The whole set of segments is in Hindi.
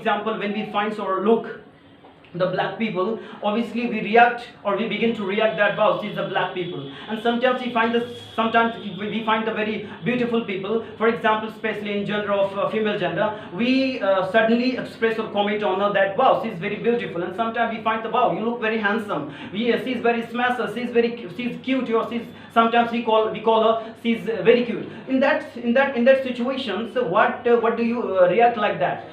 example, when we find or look the black people, obviously we react or we begin to react that wow, these are black people. And sometimes we find this, sometimes we find the very beautiful people, for example, especially in gender of female gender, we suddenly express or comment on her that wow, she's very beautiful. And sometimes we find the wow, you look very handsome, she's very smasher, she's cute, or she's, sometimes we call her she's very cute. In that situation, so what do you react like that?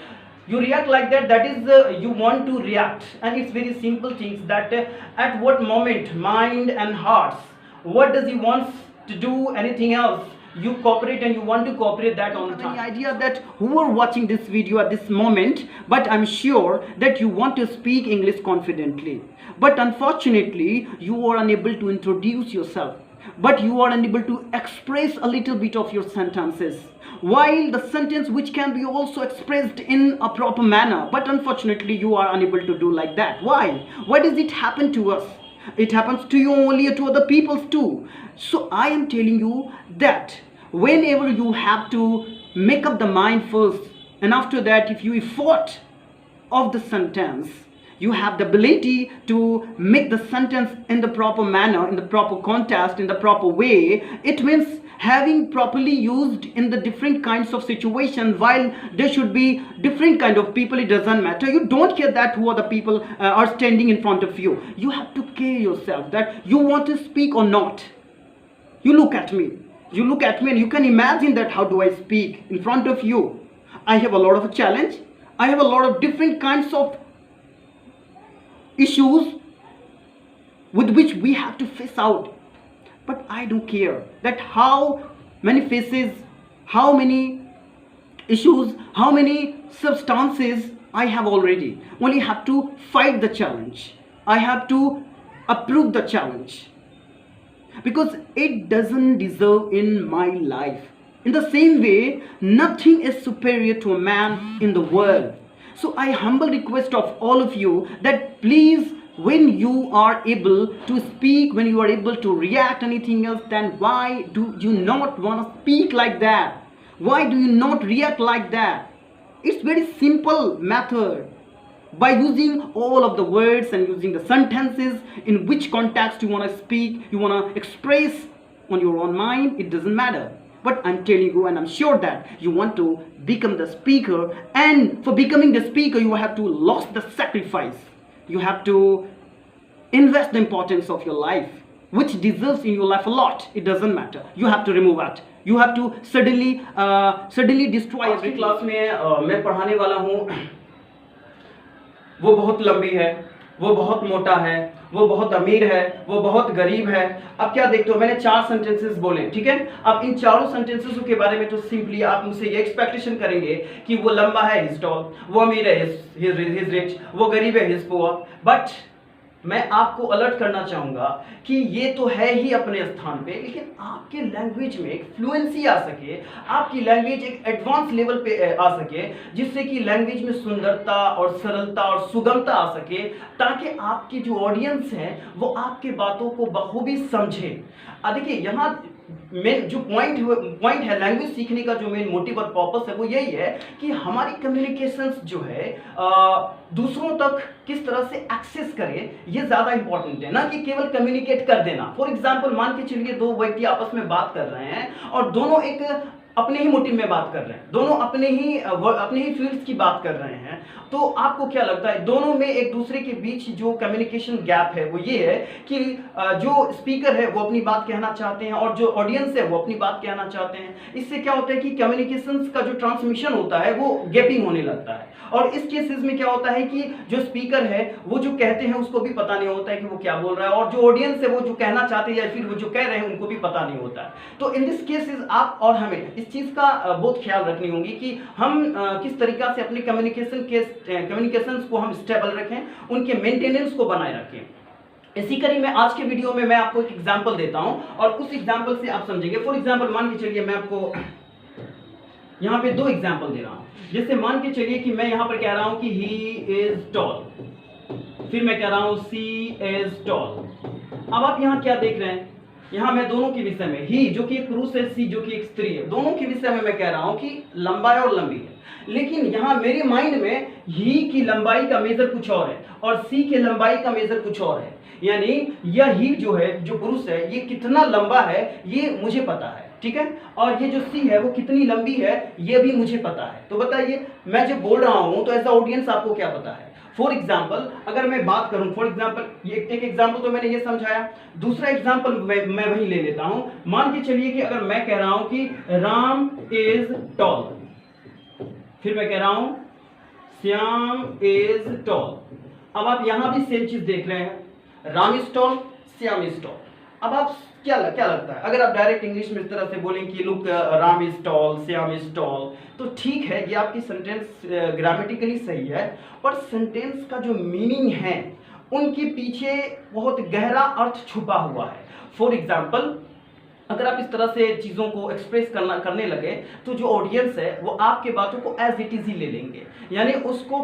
You react like that, that is you want to react. And it's very simple things that at what moment mind and hearts, what does he wants to do anything else, you cooperate and you want to cooperate that on the time. Any idea that who are watching this video at this moment, but I'm sure that you want to speak English confidently, but unfortunately you are unable to introduce yourself, but you are unable to express a little bit of your sentences, while the sentence which can be also expressed in a proper manner, but unfortunately you are unable to do like that. Why does it happen to us? It happens to you only, to other people too. So I am telling you that whenever you have to make up the mind first, and after that if you effort of the sentence, you have the ability to make the sentence in the proper manner, in the proper context, in the proper way. It means having properly used in the different kinds of situations. While there should be different kind of people, it doesn't matter, you don't care that who are the people are standing in front of you. You have to care yourself that you want to speak or not. You look at me and you can imagine that how do I speak in front of you. I have a lot of a challenge, I have a lot of different kinds of issues with which we have to face out. But I don't care that how many faces, how many issues, how many substances I have already. Only have to fight the challenge. I have to approve the challenge, because it doesn't deserve in my life. In the same way, nothing is superior to a man in the world. So I humble request of all of you that please, when you are able to speak, when you are able to react anything else, then why do you not want to speak like that? Why do you not react like that? It's very simple method. By using all of the words and using the sentences in which context you want to speak, you want to express on your own mind, it doesn't matter. But I'm telling you, and I'm sure that you want to become the speaker, and for becoming the speaker you have to lose the sacrifice. You have to invest the importance of your life, which deserves in your life a lot. It doesn't matter, you have to remove it. You have to suddenly destroy every class में मैं पढ़ाने वाला हूँ, वो बहुत लंबी है, वो बहुत मोटा है, वो बहुत अमीर है, वो बहुत गरीब है। अब क्या देखते हो, मैंने 4 सेंटेंसेस बोले, ठीक है। अब इन चारों सेंटेंसेस के बारे में तो सिंपली आप मुझसे ये एक्सपेक्टेशन करेंगे कि वो लंबा है, हिज टॉल, वो अमीर है, हिज रिच, वो गरीब है, हिज पुअर। बट मैं आपको अलर्ट करना चाहूंगा कि ये तो है ही अपने स्थान पे, लेकिन आपके लैंग्वेज में एक फ्लुएंसी आ सके, आपकी लैंग्वेज एक एडवांस लेवल पे आ सके, जिससे कि लैंग्वेज में सुंदरता और सरलता और सुगमता आ सके, ताकि आपकी जो ऑडियंस है वो आपके बातों को बखूबी समझे। देखिए यहाँ मेन जो पॉइंट है लैंग्वेज सीखने का, जो मेन मोटिव और पर्पस है वो यही है कि हमारी कम्युनिकेशंस जो है दूसरों तक किस तरह से एक्सेस करे, ये ज्यादा इंपॉर्टेंट है, ना कि केवल कम्युनिकेट कर देना। फॉर एग्जांपल मान के चलिए 2 व्यक्ति आपस में बात कर रहे हैं और दोनों एक अपने ही मोटिव में बात कर रहे हैं, दोनों अपने ही फील्ड्स की बात कर रहे हैं, तो आपको क्या लगता है दोनों में एक दूसरे के बीच जो कम्युनिकेशन गैप है वो ये है कि जो स्पीकर है वो अपनी बात कहना चाहते हैं और जो ऑडियंस है वो अपनी बात कहना चाहते हैं। इससे क्या होता है कि कम्युनिकेशंस का जो ट्रांसमिशन होता है वो गैपिंग होने लगता है, और इस केसेस में क्या होता है कि जो स्पीकर है वो जो कहते हैं उसको भी पता नहीं होता है कि वो क्या बोल रहा है, और जो ऑडियंस है वो जो कहना चाहते हैं या फिर वो जो कह रहे हैं उनको भी पता नहीं होता है। तो इन दिस केसेस आप और हमें इस चीज का बहुत ख्याल रखनी होगी कि हम किस तरीका से अपने कम्युनिकेशंस को हम स्टेबल रखें, उनके मेंटेनेंस को बनाए रखें। इसी कड़ी में आज के वीडियो में मैं आपको एक एग्जांपल देता हूं और उस एग्जांपल से आप समझेंगे। फॉर एग्जांपल मान के चलिए मैं आपको यहाँ पे 2 एग्जांपल दे रहा हूं। जैसे मान के चलिए कि मैं यहाँ पर कह रहा हूं कि ही इज टॉल, फिर मैं कह रहा हूं सी इज टॉल। अब आप यहाँ क्या देख रहे हैं, यहाँ मैं दोनों के विषय में, ही जो कि एक पुरुष है, सी जो कि एक स्त्री है, दोनों के विषय में मैं कह रहा हूं कि लंबा है और लंबी है। लेकिन यहाँ मेरे माइंड में ही की लंबाई का मेजर कुछ और है और सी की लंबाई का मेजर कुछ और है। यानी यह ही जो है, जो पुरुष है, ये कितना लंबा है ये मुझे पता है, ठीक है, और ये जो सी है वो कितनी लंबी है ये भी मुझे पता है। तो बताइए मैं जो बोल रहा हूं तो एज अ ऑडियंस आपको क्या पता है। फॉर एग्जाम्पल अगर मैं बात करूं, फॉर एग्जाम्पल एक एग्जाम्पल तो मैंने ये समझाया, दूसरा एग्जाम्पल मैं वही ले लेता हूं। मान के चलिए कि अगर मैं कह रहा हूं कि राम इज टॉल, फिर मैं कह रहा हूं श्याम इज टॉल। अब आप यहां भी सेम चीज देख रहे हैं, Ram is tall, Shyam is tall. अब आप क्या लगता है अगर आप डायरेक्ट इंग्लिश में इस तरह से बोलें कि look Ram is tall, Shyam is tall, तो ठीक है ये आपकी सेंटेंस ग्रामेटिकली सही है, पर सेंटेंस का जो मीनिंग है उनके पीछे बहुत गहरा अर्थ छुपा हुआ है। फॉर एग्जाम्पल अगर आप इस तरह से चीज़ों को एक्सप्रेस करने लगे तो जो ऑडियंस है वो आपके बातों को एज इट इज ही ले लेंगे, यानी उसको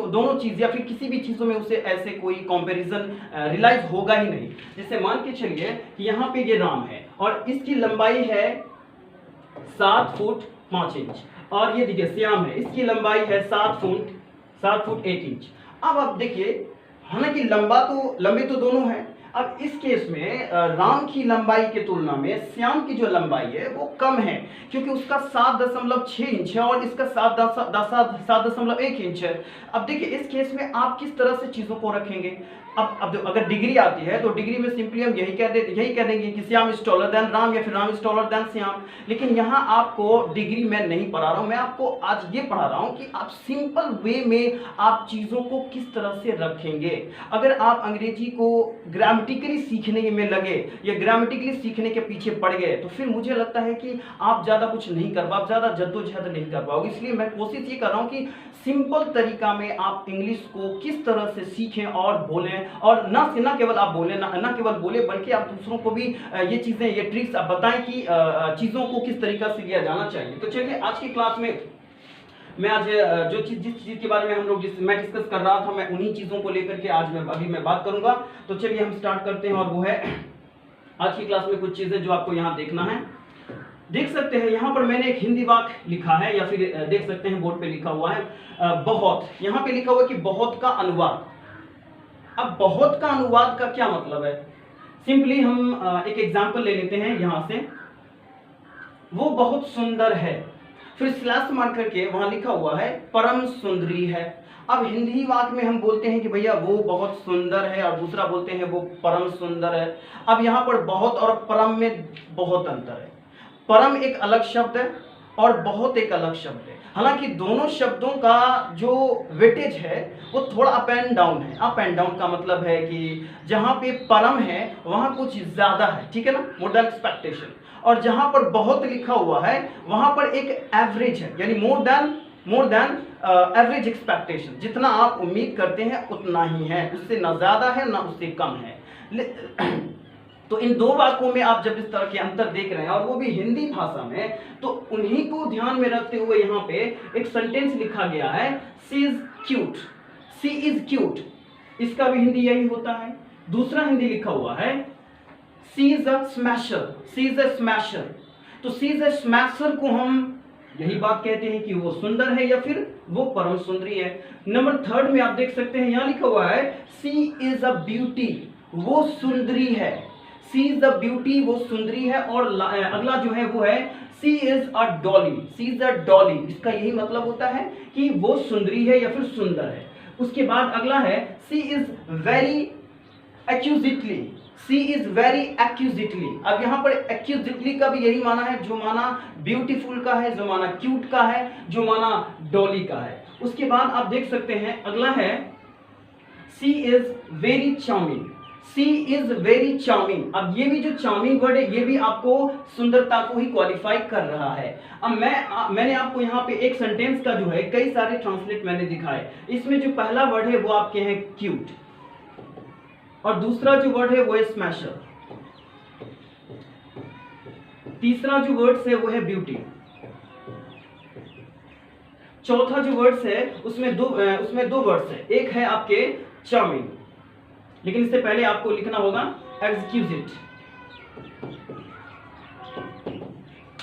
दोनों चीज़ या फिर किसी भी चीज़ों में उसे ऐसे कोई कंपैरिजन रियलाइज होगा ही नहीं। जैसे मान के चलिए कि यहाँ पे ये राम है और इसकी लंबाई है 7 फुट 5 इंच और ये देखिए श्याम है, इसकी लंबाई है 7 फुट 8 इंच। अब आप देखिए हालांकि लंबे तो दोनों हैं। अब इस केस में राम की लंबाई के तुलना में श्याम की जो लंबाई है वो कम है, क्योंकि उसका 7.6 इंच है और इसका 7.1 इंच है। अब देखिए इस केस में आप किस तरह से चीजों को रखेंगे। अब अगर डिग्री आती है तो डिग्री में सिंपली हम यही कह देंगे कि Shyam is taller than Ram या फिर Ram is taller than Shyam. लेकिन यहाँ आपको डिग्री मैं नहीं पढ़ा रहा हूँ, मैं आपको आज ये पढ़ा रहा हूँ कि आप सिंपल वे में आप चीज़ों को किस तरह से रखेंगे। अगर आप अंग्रेजी को ग्रामेटिकली सीखने में लगे या ग्रामेटिकली सीखने के पीछे पड़ गए तो फिर मुझे लगता है कि आप ज़्यादा कुछ नहीं कर पाओगे, ज़्यादा जद्दोजहद नहीं कर पाओगे। इसलिए मैं कोशिश ये कर रहा हूँ कि सिंपल तरीका में आप इंग्लिश को किस तरह से सीखें और बोलें, और ना केवल आप बोलें, ना केवल बोले बल्कि आप दूसरों को भी ये चीज़ें, ये ट्रिक्स आप बताएं कि चीज़ों को किस तरीका से लिया जाना चाहिए। तो चलिए आज की क्लास में मैं आज जिस चीज़ के बारे में हम लोग मैं डिस्कस कर रहा था, मैं उन्हीं चीज़ों को लेकर के अभी मैं बात करूंगा। तो चलिए हम स्टार्ट करते हैं, और वो है आज की क्लास में कुछ चीज़ें जो आपको यहाँ देखना है। देख सकते हैं यहाँ पर मैंने एक हिंदी वाक्य लिखा है, या फिर देख सकते हैं बोर्ड पे लिखा हुआ है बहुत। यहाँ पे लिखा हुआ है कि बहुत का अनुवाद। अब बहुत का अनुवाद का क्या मतलब है, सिंपली हम एक एग्जाम्पल ले लेते हैं यहाँ से। वो बहुत सुंदर है, फिर स्लैश मार करके वहां लिखा हुआ है परम सुंदरी है। अब हिंदी वाक्य में हम बोलते हैं कि भैया वो बहुत सुंदर है, और दूसरा बोलते हैं वो परम सुंदर है। अब यहाँ पर बहुत और परम में बहुत अंतर है। परम एक अलग शब्द है और बहुत एक अलग शब्द है। हालांकि दोनों शब्दों का जो वेटेज है वो थोड़ा अप एंड डाउन है। अप एंड डाउन का मतलब है कि जहाँ पे परम है वहाँ कुछ ज़्यादा है, ठीक है ना, मोर देन एक्सपेक्टेशन। और जहाँ पर बहुत लिखा हुआ है वहाँ पर एक एवरेज है, यानी मोर देन एवरेज एक्सपेक्टेशन। जितना आप उम्मीद करते हैं उतना ही है, उससे ना ज़्यादा है ना उससे कम है। तो इन दो वाक्यों में आप जब इस तरह के अंतर देख रहे हैं, और वो भी हिंदी भाषा में, तो उन्हीं को ध्यान में रखते हुए यहाँ पे एक सेंटेंस लिखा गया है, she is cute, she is cute. इसका भी हिंदी यही होता है। दूसरा हिंदी लिखा हुआ है she is a smasher, she is a smasher. तो सी इज अ स्मैशर को हम यही बात कहते हैं कि वो सुंदर है या फिर वो परम सुंदरी है। नंबर थर्ड में आप देख सकते हैं यहाँ लिखा हुआ है सी इज अ ब्यूटी, वो सुंदरी है। सी इज द ब्यूटी, वो सुंदरी है। और अगला जो है वो है she is a dolly, she is a dolly. इसका यही मतलब होता है कि वो सुंदरी है या फिर सुंदर है। उसके बाद अगला है she is very exquisitely, she is very exquisitely. अब यहाँ पर एक्यूजिटली का भी यही माना है, जो माना ब्यूटीफुल का है, जो माना क्यूट का है, जो माना डॉली का है। उसके बाद आप देख सकते हैं अगला है she is very charming, she is very charming. अब ये भी जो चार्मिंग वर्ड है ये भी आपको सुंदरता को ही क्वालिफाई कर रहा है। अब मैंने आपको यहाँ पे एक सेंटेंस का जो है कई सारे ट्रांसलेट मैंने दिखाए। इसमें जो पहला वर्ड है वो आपके हैं क्यूट, और दूसरा जो वर्ड है वो है स्मैशर, तीसरा जो वर्ड्स है वो है ब्यूटी, चौथा जो वर्ड्स है उसमें दो वर्ड्स है, एक है आपके चार्मिंग, लेकिन इससे पहले आपको लिखना होगा एक्सक्यूजिट,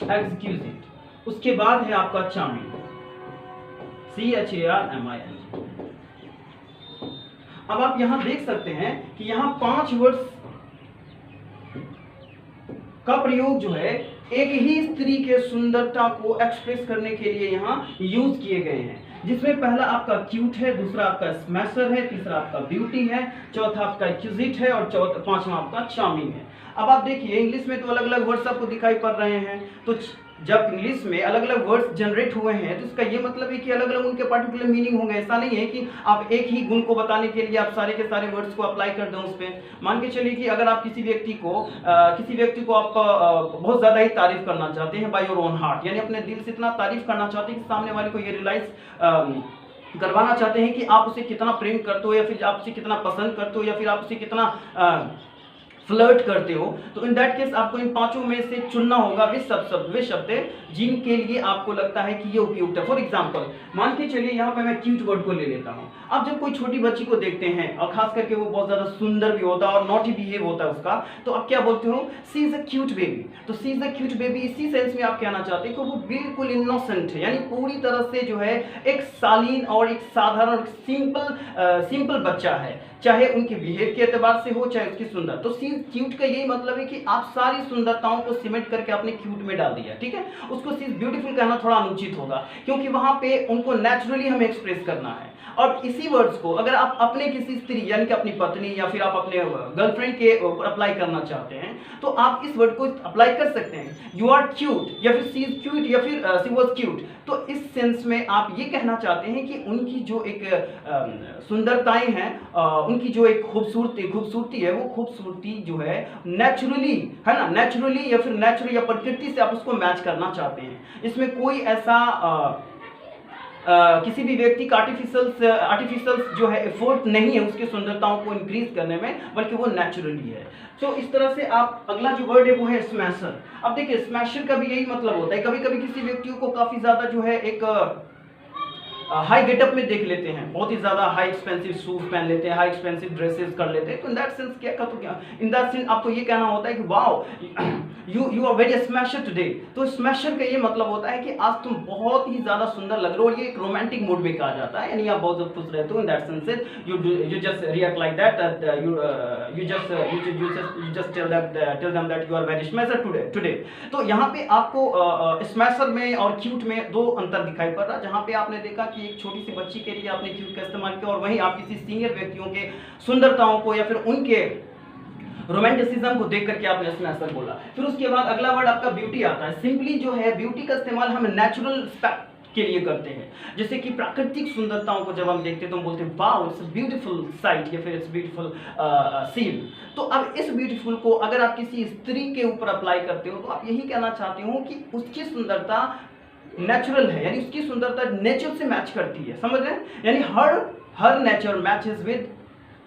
एक्सक्यूजिट। उसके बाद है आपका चार्मिंग, CHARMING। अब आप यहां देख सकते हैं कि यहां 5 वर्ड्स का प्रयोग जो है एक ही स्त्री के सुंदरता को एक्सप्रेस करने के लिए यहाँ यूज किए गए हैं, जिसमें पहला आपका क्यूट है, दूसरा आपका स्मैशर है, तीसरा आपका ब्यूटी है, चौथा आपका एक्यूजिट है और पांचवा आपका चार्मिंग है। अब आप देखिए इंग्लिश में तो अलग अलग वर्ड्स आपको दिखाई पड़ रहे हैं, तो जब इंग्लिश में अलग अलग वर्ड्स जनरेट हुए हैं तो इसका ये मतलब है कि अलग अलग उनके पर्टिकुलर मीनिंग होंगे। ऐसा नहीं है कि आप एक ही गुण को बताने के लिए आप सारे के सारे वर्ड्स को अप्लाई कर दें उस पर। मान के चलिए कि अगर आप किसी व्यक्ति को आप बहुत ज़्यादा ही तारीफ करना चाहते हैं बाय योर ओन हार्ट, यानी अपने दिल से इतना तारीफ करना चाहते हैं कि सामने वाले को ये रियलाइज करवाना चाहते हैं कि आप उसे कितना प्रेम करते हो, या फिर आप उसे कितना पसंद करते हो, या फिर आप उसे कितना फ्लर्ट करते हो, तो इन दैट केस आपको इन पांचों में से चुनना होगा वे शब्द जिनके लिए आपको लगता है कि ये उपयुक्त है। फॉर एग्जांपल मान के चलिए यहाँ पे मैं क्यूट वर्ड को ले लेता हूँ। अब जब कोई छोटी बच्ची को देखते हैं और खास करके वो बहुत ज्यादा सुंदर भी होता है और नॉटी बिहेव होता है उसका, तो आप क्या बोलते हो, सी इज अ क्यूट बेबी। तो she is a cute baby इसी सेंस में आप कहना चाहते हैं कि वो बिल्कुल इनोसेंट है, यानी पूरी तरह से जो है एक शालीन और एक साधारण सिंपल बच्चा है, चाहे उनके बिहेव के एतबार से हो चाहे उसकी सुंदर। तो सी क्यूट का यही मतलब है कि आप सारी सुंदरताओं को सिमेंट करके आपने क्यूट में डाल दिया, ठीक है। उसको सी ब्यूटीफुल कहना थोड़ा अनुचित होगा, क्योंकि वहां पे उनको नेचुरली हमें एक्सप्रेस करना है। और इसी वर्ड्स को अगर आप अपने किसी स्त्री यानी कि अपनी पत्नी या फिर आप अपने गर्लफ्रेंड के ऊपर अप्लाई करना चाहते हैं, तो आप इस वर्ड को अप्लाई कर सकते हैं, यू आर क्यूट, या फिर सी इज क्यूट, या फिर सी वाज क्यूट। तो इस सेंस में आप ये कहना चाहते हैं कि उनकी जो एक सुंदरताएं हैं, उनकी जो एक खूबसूरती है, वो खूबसूरती जो है नेचुरली है ना, नेचुरली या फिर नेचुरल या प्रकृति से आप उसको मैच करना चाहते हैं। इसमें कोई ऐसा किसी भी व्यक्ति का आर्टिफिशियल जो है एफर्ट नहीं है उसकी सुंदरताओं को इंक्रीज करने में, बल्कि वो नेचुरली है। तो इस तरह से आप अगला जो वर्ड है वो है स्मैशर। अब देखिए स्मैशर का भी यही मतलब होता है, कभी कभी किसी व्यक्तियों को काफी ज्यादा जो है एक हाई गेटअप में देख लेते हैं, बहुत ही ज्यादा हाई एक्सपेंसिव शूज पहन लेते हैं, हाई एक्सपेंसिव ड्रेसेस कर लेते हैं, तो इन दैट सेंस क्या इन दैट सेंस आपको ये कहना होता है कि wow you are very smasher today. तो स्मैशर का ये मतलब होता है कि आज तुम बहुत ही ज्यादा सुंदर लग रहे हो, और ये एक रोमांटिक मूड में कहा जाता है, यानी आप बहुत खुश रहते हो। In that sense you just react like that, you just tell them that you are very smasher today। तो यहाँ पे आपको स्मैशर में और क्यूट में दो अंतर दिखाई पड़ रहा है, जहाँ पे आपने देखा कि एक छोटी सी बच्ची के लिए आपने क्यूट का इस्तेमाल किया, और वहीं आप किसी सीनियर व्यक्तियों के सुंदरताओं को या फिर उनके रोमांटिसिज्म को देख करके आपने स्मैशर बोला। फिर उसके बाद अगला वर्ड आपका ब्यूटी आता है। सिंपली जो है ब्यूटी का इस्तेमाल हम नेचुरल के लिए करते हैं, जैसे कि प्राकृतिक सुंदरताओं को जब हम देखते हैं तो हम बोलते हैं वाओ इट्स ब्यूटीफुल साइट या फिर इट्स ब्यूटीफुल सीन। तो अब इस ब्यूटीफुल को अगर आप किसी स्त्री के ऊपर अप्लाई करते हो, तो आप यही कहना चाहते हो कि उसकी सुंदरता नेचुरल है, यानी उसकी सुंदरता नेचर से मैच करती है, समझ रहे हैं, यानी her nature matches with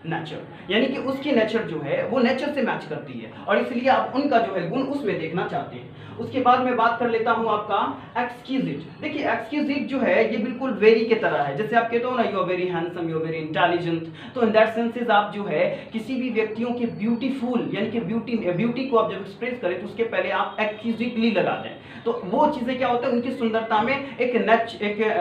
nature, यानी कि उसकी नेचर जो है वो नेचर से मैच करती है, और इसलिए आप उनका जो है गुण उसमें देखना चाहते हैं। उसके बाद मैं बात कर लेता हूं आपका एक्सक्यूजिट। देखिए एक्सक्यूजिट जो है ये बिल्कुल वेरी के तरह है, जैसे आप कहते हो ना you are very handsome, you are very intelligent. तो इन दैट सेंसेस आप जो है किसी भी व्यक्तियों के ब्यूटीफुल यानी कि ब्यूटी को आप जब एक्सप्रेस करें तो उसके पहले आप एक्सक्यूजिटली लगा दें, तो वो चीजें क्या होता है उनकी सुंदरता में एक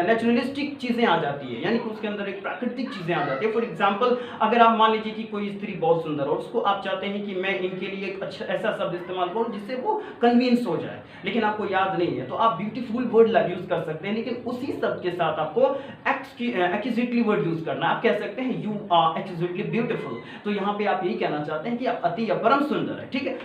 नेचुरलिस्टिक चीजें आ जाती है, यानी कि उसके अंदर एक प्राकृतिक चीजें आ जाती है। फॉर एग्जाम्पल अगर आप मान लीजिए कि कोई स्त्री बहुत सुंदर हो, उसको आप चाहते हैं कि मैं इनके लिए एक अच्छा ऐसा शब्द इस्तेमाल करूं जिससे वो कन्विंस हो जाए, लेकिन आपको याद नहीं है, तो आप ब्यूटीफुल वर्ड यूज कर सकते हैं, लेकिन उसी शब्द के साथ आपको एक्यूजिटली वर्ड यूज करना। आप कह सकते हैं यू आर एक्यूजिटली ब्यूटीफुल, तो यहाँ पे आप यही कहना चाहते हैं कि आप अति या परम सुंदर है, ठीक है।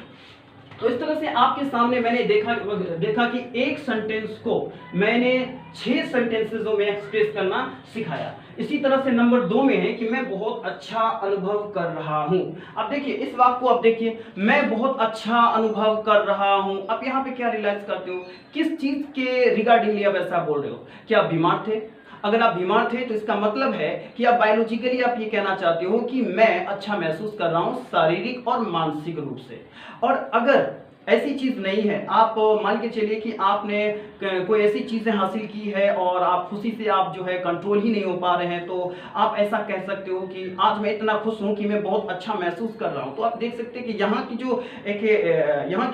तो इस तरह से आपके सामने मैंने देखा कि एक सेंटेंस को मैंने 6 सेंटेंसेसों में एक्सप्रेस करना सिखाया। इसी तरह से नंबर 2 में है कि मैं बहुत अच्छा अनुभव कर रहा हूं। अब देखिए इस वाक्य को आप देखिए, मैं बहुत अच्छा अनुभव कर रहा हूं। अब यहाँ पे क्या रियलाइज करते हो, किस चीज के रिगार्डिंगली आप ऐसा बोल रहे हो, क्या आप बीमार थे? अगर आप बीमार थे तो इसका मतलब है कि आप बायोलॉजिकली आप ये कहना चाहते हो कि मैं अच्छा महसूस कर रहा हूं शारीरिक और मानसिक रूप से। और अगर ऐसी चीज़ नहीं है। आप मान के चलिए कि आपने कोई ऐसी चीज़ें हासिल की है और आप खुशी से आप जो है कंट्रोल ही नहीं हो पा रहे हैं, तो आप ऐसा कह सकते हो कि आज मैं इतना खुश हूँ कि मैं बहुत अच्छा महसूस कर रहा हूँ। तो आप देख सकते हैं कि यहाँ की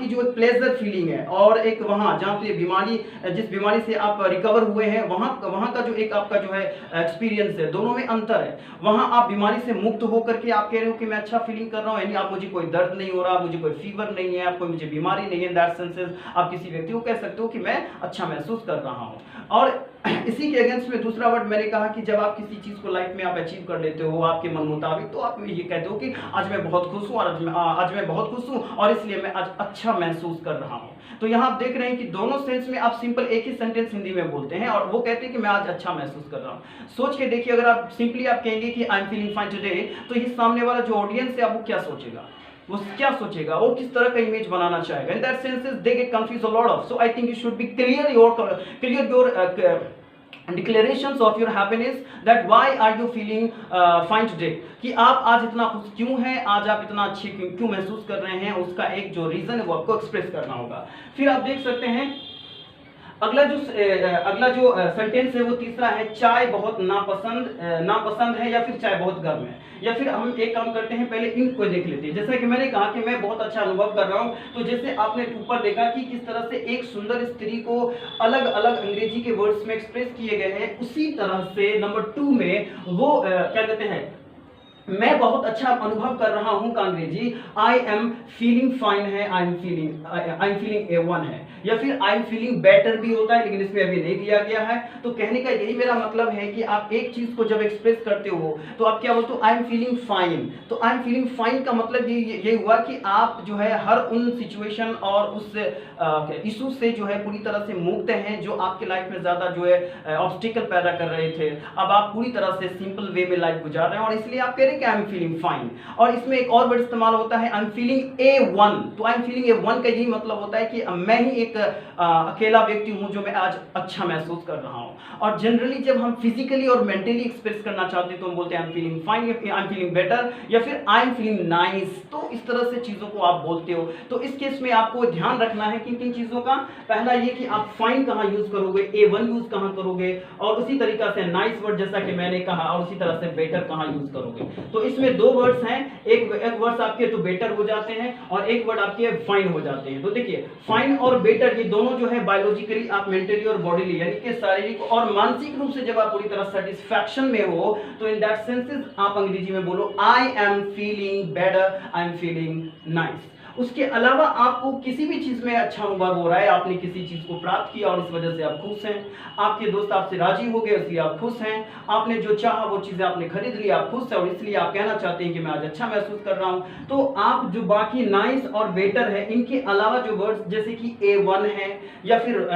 जो एक प्लेजर फीलिंग है और एक वहाँ जहाँ पे बीमारी, जिस बीमारी से आप रिकवर हुए हैं, वहाँ का जो एक आपका जो है एक्सपीरियंस है, दोनों में अंतर है। वहाँ आप बीमारी से मुक्त होकर के आप कह रहे हो कि मैं अच्छा फीलिंग कर रहा हूँ, यानी आप मुझे कोई दर्द नहीं हो रहा, मुझे कोई फीवर नहीं है, आपको मुझे बीमारी नहीं है। दैट सेंसेस आप किसी व्यक्ति को कह सकते हो कि मैं अच्छा महसूस कर रहा हूँ। और इसी के अगेंस्ट में दूसरा वर्ड मैंने कहा कि जब आप किसी चीज को लाइफ में आप अचीव कर लेते हो आपके मन मुताबिक, तो आप ये कहते हो कि आज मैं बहुत खुश हूँ और आज मैं बहुत खुश हूँ और इसलिए मैं आज अच्छा महसूस कर रहा हूँ। तो यहाँ आप देख रहे हैं कि दोनों सेंस में आप सिंपल एक ही सेंटेंस हिंदी में बोलते हैं और वो कहते हैं कि मैं आज अच्छा महसूस कर रहा हूँ। सोच के देखिए, अगर आप सिंपली आप कहेंगे कि I am feeling fine today, तो ये सामने वाला जो ऑडियंस है वो क्या सोचेगा, वो क्या सोचेगा, वो किस तरह का इमेज बनाना चाहेगा। In that senses they get confuse a lot of. So I think you should be clear your declarations of your happiness, that why are you feeling fine today, कि आप आज इतना खुश क्यों हैं, आज आप इतना अच्छे क्यों महसूस कर रहे हैं, उसका एक जो रीजन है वो आपको एक्सप्रेस करना होगा। फिर आप देख सकते हैं अगला जो सेंटेंस है वो तीसरा है, चाय बहुत नापसंद है या फिर चाय बहुत गर्म है। या फिर हम एक काम करते हैं, पहले इनको देख लेते हैं। जैसा कि मैंने कहा कि मैं बहुत अच्छा अनुभव कर रहा हूँ, तो जैसे आपने ऊपर देखा कि किस तरह से एक सुंदर स्त्री को अलग अलग अंग्रेजी के वर्ड्स में एक्सप्रेस किए गए हैं, उसी तरह से नंबर 2 में वो क्या कहते हैं, मैं बहुत अच्छा अनुभव कर रहा हूं का अंग्रेजी आई एम फीलिंग फाइन है, आई एम फीलिंग A1 है। या फिर आई एम फीलिंग बेटर भी होता है, लेकिन इसमें अभी नहीं दिया गया है। तो कहने का यही मेरा मतलब है कि आप एक चीज को जब एक्सप्रेस करते हो तो आप क्या बोलते हो, आई एम फीलिंग फाइन। तो आई एम फीलिंग फाइन का मतलब ये हुआ कि आप जो है हर उन सिचुएशन और उस इशू से जो है पूरी तरह से मुक्त हैं जो आपके लाइफ में ज्यादा जो है ऑब्स्टिकल पैदा कर रहे थे। अब आप पूरी तरह से सिंपल वे में लाइफ गुजार रहे हैं और इसलिए आप कह रहे हैं कि आई एम फीलिंग फाइन। और इसमें एक और वर्ड इस्तेमाल होता है, आई एम फीलिंग A1। तो आई एम फीलिंग A1 का यही मतलब होता है कि मैं ही एक अकेला व्यक्ति हूं जो मैं आज अच्छा महसूस कर रहा हूं। और जनरली जब हम फिजिकली और मेंटली एक्सप्रेस करना चाहते हैं तो हम बोलते हैं I am feeling fine, I am feeling better, या फिर आई एम फीलिंग नाइस। तो इस तरह से चीजों को आप बोलते हो। तो इस केस में आपको ध्यान रखना है किन किन चीजों का। पहला ये कि आप फाइन कहां यूज करोगे, A1 यूज कहां करोगे, और उसी तरीका से नाइस वर्ड जैसा कि मैंने कहा, और उसी तरह से बेटर कहां यूज करोगे। तो इसमें दो वर्ड्स हैं, एक वर्ड्स आपके तो बेटर हो जाते हैं और एक वर्ड आपके फाइन हो जाते हैं। तो देखिए फाइन और बेटर ये दोनों जो है बायोलॉजिकली आप मेंटली और बॉडीली यानी कि शारीरिक और मानसिक रूप से जब आप पूरी तरह सेटिस्फैक्शन में हो, तो इन दैट सेंसेस आप अंग्रेजी में बोलो I am feeling better, I am feeling nice. उसके अलावा आपको किसी भी चीज में अच्छा अनुभव हो रहा है, आपने किसी चीज को प्राप्त किया और इस वजह से आप खुश हैं, आपके दोस्त आपसे राजी हो गए इसलिए आप खुश हैं, आपने जो चाहा वो चीजें आपने खरीद ली, आप खुश हैं और इसलिए आप कहना चाहते हैं कि मैं आज अच्छा महसूस कर रहा हूं। तो आप जो बाकी नाइस और बेटर है, इनके अलावा जो वर्ड्स जैसे कि A1 है या फिर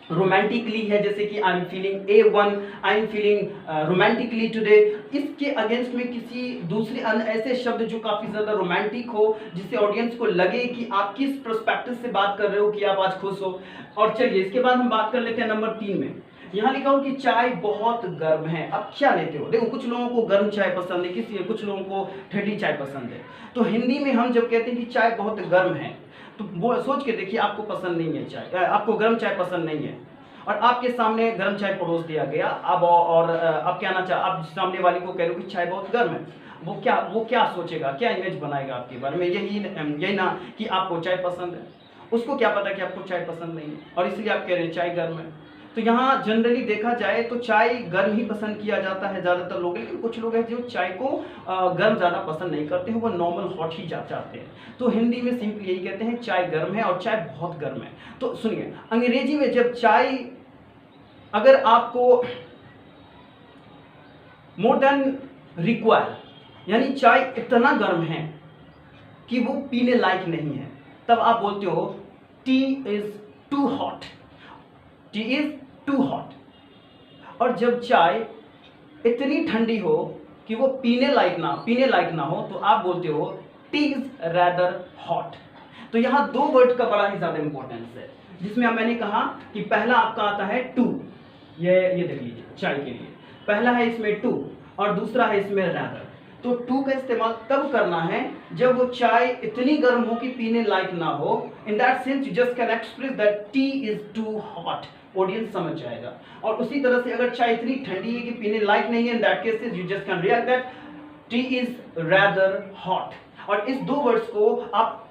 रोमांटिकली है, जैसे कि I am feeling A1, I am feeling romantically today, इसके अगेंस्ट में किसी दूसरे ऐसे शब्द जो काफी ज्यादा रोमांटिक हो, जिससे ऑडियंस को लगे कि आप किस पर्सपेक्टिव से बात कर रहे हो कि आप आज खुश हो। और चलिए इसके बाद हम बात कर लेते हैं नंबर 3 में। यहाँ लिखा हो कि चाय बहुत गर्म है। अब क्या लेते हो, देखो कुछ लोगों को गर्म चाय पसंद है, कुछ लोगों को ठंडी चाय पसंद है। तो हिंदी में हम जब कहते हैं कि चाय बहुत गर्म है, तो वो सोच के देखिए आपको पसंद नहीं है चाय, आपको गर्म चाय पसंद नहीं है और आपके सामने गर्म चाय परोस दिया गया। अब और आप क्या ना आप सामने वाले को कह रहे हो कि चाय बहुत गर्म है, वो क्या सोचेगा, क्या इमेज बनाएगा आपके बारे में, यही ना कि आपको चाय पसंद है। उसको क्या पता कि आपको चाय पसंद नहीं है और इसलिए आप कह रहे हैं चाय गर्म है। तो यहाँ जनरली देखा जाए तो चाय गर्म ही पसंद किया जाता है ज़्यादातर लोग, लेकिन कुछ लोग हैं जो चाय को गर्म ज़्यादा पसंद नहीं करते हैं, वो नॉर्मल हॉट ही चाहते हैं। तो हिंदी में सिंपली यही कहते हैं चाय गर्म है और चाय बहुत गर्म है। तो सुनिए अंग्रेजी में जब चाय अगर आपको मोर देन रिक्वायर, यानी चाय इतना गर्म है कि वो पीने लायक नहीं है, तब आप बोलते हो tea is too hot, tea is too hot. और जब चाय इतनी ठंडी हो कि वो पीने लायक ना हो, तो आप बोलते हो टी इज रैदर हॉट। तो यहां दो वर्ड का बड़ा ही ज्यादा इंपॉर्टेंस है, जिसमें मैंने कहा कि पहला आपका आता है टू, ये देख लीजिए चाय के लिए पहला है इसमें टू और दूसरा है इसमें रैदर। तो टू का इस्तेमाल तब करना है जब वो चाय इतनी गर्म हो कि पीने लायक ना हो। In that sense you just can express that tea is too hot, audience समझ जाएगा। और उसी तरह से अगर चाय इतनी ठंडी है कि पीने लायक नहीं है, in that cases you just can react that tea is rather hot. और इस दो वर्ड्स को आप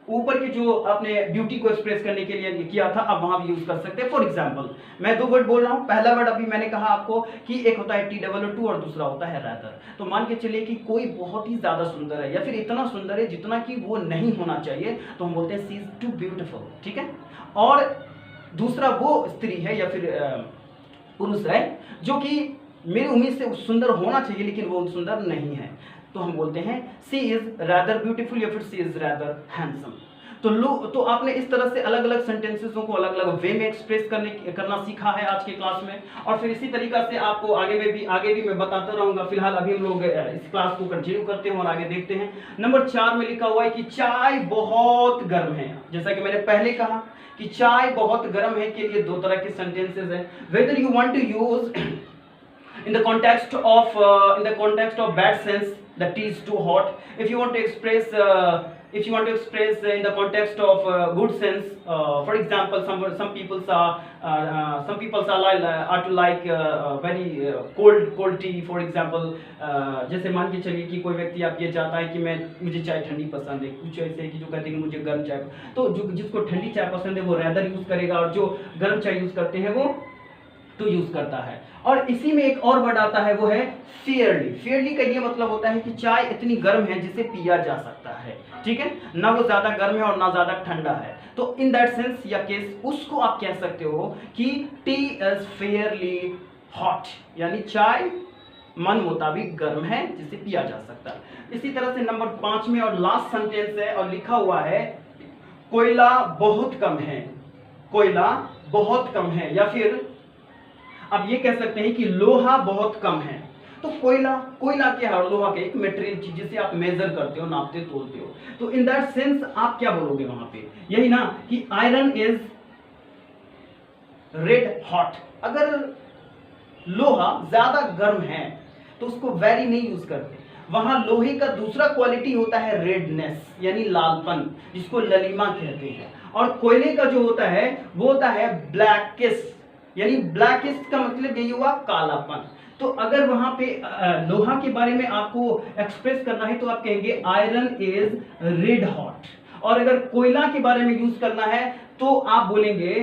ऊपर के जो आपने ब्यूटी को एक्सप्रेस करने के लिए किया था, आप वहां भी यूज कर सकते हैं। फॉर एग्जांपल मैं दो वर्ड बोल रहा हूं, पहला वर्ड अभी मैंने कहा आपको कि एक होता है TOO और दूसरा होता है रैदर। तो मान के चलिए कि कोई बहुत ही ज्यादा सुंदर है या फिर इतना सुंदर है जितना कि वो नहीं होना चाहिए, तो हम बोलते हैं सी इज टू ब्यूटीफुल, ठीक है। और दूसरा वो स्त्री है या फिर पुरुष है जो कि मेरी उम्मीद से सुंदर होना चाहिए लेकिन वो सुंदर नहीं है, तो हम बोलते हैं सी इज रैदर ब्यूटीफुल या फिर सी इज रैदर हैंडसम। तो आपने इस तरह से अलग अलग सेंटेंसेसों को अलग अलग वे में एक्सप्रेस करना सीखा है आज के क्लास में। और फिर इसी तरीका से आपको आगे भी मैं बताता रहूंगा। फिलहाल अभी हम लोग इस क्लास को कंटिन्यू करते हैं और आगे देखते हैं। नंबर 4 में लिखा हुआ है कि चाय बहुत गर्म है। जैसा कि मैंने पहले कहा कि चाय बहुत गर्म है के लिए दो तरह के सेंटेंसेस हैं। Whether you want to use in the context of bad sense, the tea is too hot. If you want to express in the context of good sense, for example, some people are to like very cold tea, for example. जैसे मान के चलिए कि कोई व्यक्ति आप ये चाहता है कि मुझे चाय ठंडी पसंद है, कुछ ऐसे है कि जो कहते हैं कि मुझे गर्म चाय, तो जिसको ठंडी चाय पसंद है वो रैदर यूज करेगा और जो गर्म चाय यूज करते हैं वो टू यूज करता है। और इसी में एक और वर्ड आता है, वो है फेयरली। फेयरली का ये मतलब होता है कि चाय इतनी गर्म है जिसे पिया जा सकता है, ठीक है, ना वो ज्यादा गर्म है और ना ज्यादा ठंडा है। तो इन दैट सेंस या केस उसको आप कह सकते हो कि टी इज फेयरली हॉट, यानी चाय मन मुताबिक गर्म है जिसे पिया जा सकता है। इसी तरह से नंबर 5 में और लास्ट सेंटेंस है और लिखा हुआ है कोयला बहुत कम है। कोयला बहुत कम है, या फिर आप ये कह सकते हैं कि लोहा बहुत कम है। तो कोयला क्या है? लोहा के एक मटेरियल चीज जिसे आप मेजर करते हो, नापते तोलते हो। तो इन दैट सेंस आप क्या बोलोगे वहां पे? यही ना कि आयरन इज रेड हॉट। अगर लोहा ज्यादा गर्म है तो उसको वेरी नहीं यूज करते। वहां लोहे का दूसरा क्वालिटी होता है रेडनेस, यानी लालपन, जिसको ललिमा कहते हैं। और कोयले का जो होता है वो होता है ब्लैकिश, यानी ब्लैकिस्ट का मतलब यही हुआ कालापन। तो अगर वहां पे लोहा के बारे में आपको एक्सप्रेस करना है तो आप कहेंगे आयरन इज रेड हॉट। और अगर कोयला के बारे में यूज करना है तो आप बोलेंगे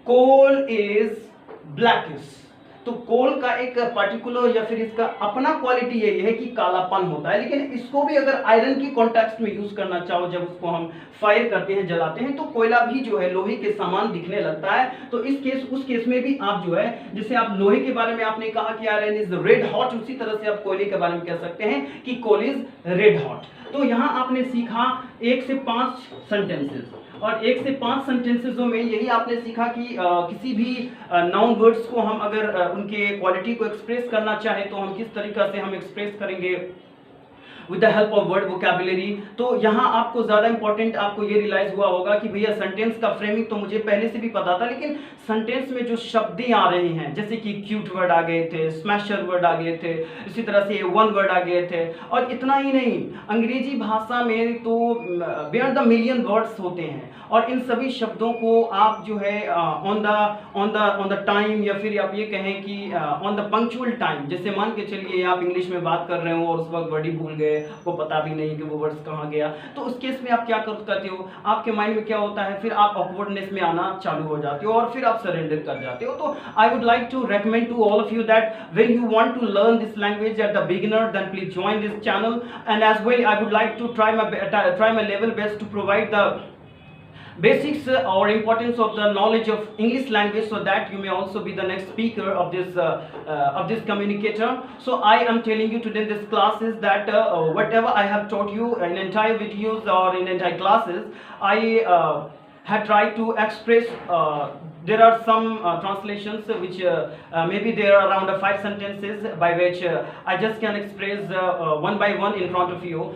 कोल इज ब्लैकिश। तो कोल का एक पर्टिकुलर या फिर इसका अपना क्वालिटी यही है कि कालापन होता है, लेकिन इसको भी अगर आयरन की कॉन्टेक्स्ट में यूज करना चाहो, जब उसको हम फायर करते हैं, जलाते हैं, तो कोयला भी जो है लोहे के समान दिखने लगता है। तो उस केस में भी आप जो है, जैसे आप लोहे के बारे में आपने कहा कि आयरन इज रेड हॉट, उसी तरह से आप कोयले के बारे में कह सकते हैं कि कोल इज रेड हॉट। तो यहां आपने सीखा 1 से 5 सेंटेंसेस, और 1 से 5 सेंटेंसेसों में यही आपने सीखा कि किसी भी नाउन वर्ड्स को हम अगर उनके क्वालिटी को एक्सप्रेस करना चाहे तो हम किस तरीका से हम एक्सप्रेस करेंगे with the help of word vocabulary. तो यहाँ आपको ज्यादा इंपॉर्टेंट आपको ये रियलाइज हुआ होगा कि भैया सेंटेंस का फ्रेमिंग तो मुझे पहले से भी पता था, लेकिन सेंटेंस में जो शब्दें आ रहे हैं, जैसे कि क्यूट वर्ड आ गए थे, स्मैशर वर्ड आ गए थे, इसी तरह से वन वर्ड आ गए थे, और इतना ही नहीं, अंग्रेजी भाषा में तो बियॉन्ड द मिलियन वर्ड्स होते हैं, और इन सभी शब्दों को आप जो है ऑन द टाइम, या फिर आप ये कहें कि ऑन द पंक्चुअल टाइम, जैसे मान के चलिए आप इंग्लिश में बात कर रहे हो और उस वक्त वर्ड ही भूल गए, को पता भी नहीं कि वो वर्ड्स कहाँ गया, तो उस केस में आप क्या करते हो, आपके माइंड में क्या होता है, फिर आप ऑकवर्डनेस में आना चालू हो जाते हो और फिर आप सरेंडर कर जाते हो। तो I would like to recommend to all of you that when you want to learn this language at the beginner, then please join this channel, and as well I would like to try my level best to provide the basics or importance of the knowledge of English language, so that you may also be the next speaker of this communicator. So I am telling you today in this class is that whatever I have taught you in entire videos or in entire classes, I had tried to express. There are some translations which maybe there are around 5 sentences by which I just can express one by one in front of you.